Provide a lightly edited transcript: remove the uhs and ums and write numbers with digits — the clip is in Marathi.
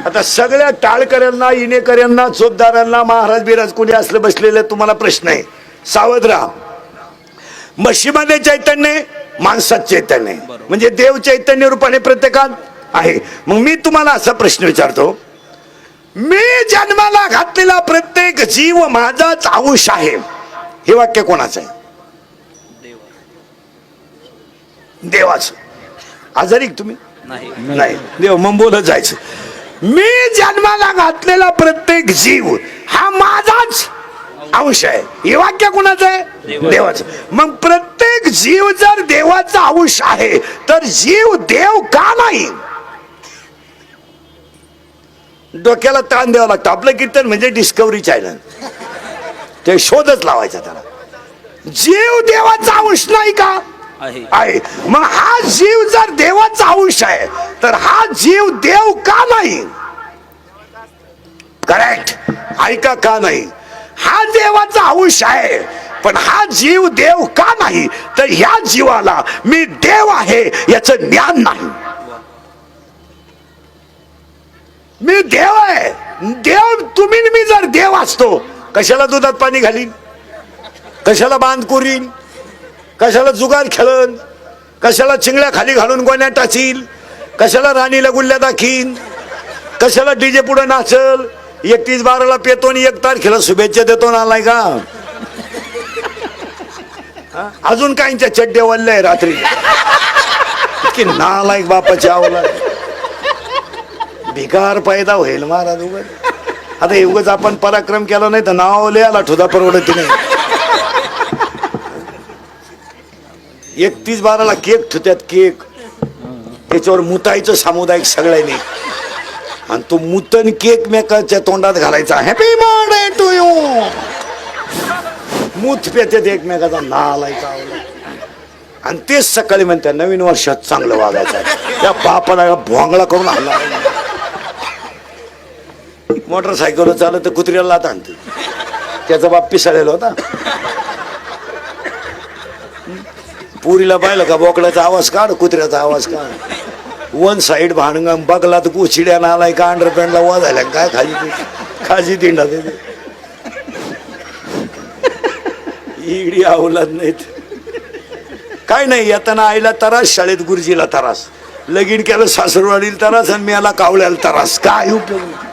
आता सगळ्या टाळकऱ्यांना, इनेकऱ्यांना, चोपदारांना, महाराज बिराज कोणी असलं बसलेलं, तुम्हाला प्रश्न आहे, सावध राहा. म्हशीमध्ये चैतन्य, माणसात चैतन्य, म्हणजे देव चैतन्य रूपाने प्रत्येकात आहे. मग मी तुम्हाला असा प्रश्न विचारतो, मी जन्माला घातलेला प्रत्येक जीव माझाच अंश आहे, हे वाक्य कोणाचं आहे? देवाचं. आजारी तुम्ही नाही, देव मग बोलत जायचं. मी जन्माला घातलेला प्रत्येक जीव हा माझाच अंश आहे, हे वाक्य कोणाचं आहे? देवाचं. मग प्रत्येक जीव जर देवाचा अंश आहे तर जीव देव का नाही? डोक्याला ताण द्यावा लागतो. आपलं कीर्तन म्हणजे डिस्कव्हरी चॅनल, ते शोधच लावायचा त्याला. जीव देवाचा अंश नाही का? आहे. मग हा जीव जर देवाचा अंश आहे तर हा जीव देव का नाही? करेक्ट. ऐका, का नाही? हा देवाचा अंश आहे पण हा जीव देव का नाही? तर ह्या जीवाला मी देव आहे याचं ज्ञान नाही. मी देव आहे, देव तुम्ही. मी जर देव असतो कशाला दुधात पाणी घालीन, कशाला बांध कोरीन, कशाला जुगार खेळन, कशाला चिंगळ्या खाली घालून गोण्या टाचील, कशाला राणीला गुल्ल्या दाखीन, कशाला डीजे पुढे नाचल, 31/12 पेतो आणि 1 तारखेला शुभेच्छा देतो ना, आलाय का? अजून काहींच्या चड्डे वल्ले रात्री, की नालायक बापाची आवला, भिकार पैदा होईल महाराज उगाच. आता उगाच आपण पराक्रम केला नाही तर नाव लिहायला ठुदा परवडत नाही. 31/12 केक ठेवतात, केक त्याच्यावर मुतायचं सामुदायिक सगळ्यांनी, आणि तो मुतन केक मेकाच्या तोंडात घालायचा, हॅपी बर्थडे टू यू. मूत पेतात एकमेकाचा, नालायचा. आणि तेच सकाळी म्हणतात नवीन वर्षात चांगलं वागायचं. त्या बापाला भोंगळा करून हल्ला. मोटरसायकल चालत तर कुत्र्याला लात आणते, त्याचा बाप पिसाळलेला होता. पुरीला पाहिलं का बोकड्याचा आवाज काढ, कुत्र्याचा आवाज काढ. वन साइड भांडगा बगला तर कुचिड्या नालाय का अंडरपॅन्टला वाजायला काय खाजी तिंडा देते. इडी आवलात नाहीत काय नाही. येताना आईला तरास, शाळेत गुरुजीला तरास, लगीन केलं सासरवाडीला तरास, आणि मी याला कावळ्याला तरास. काय उपयोग?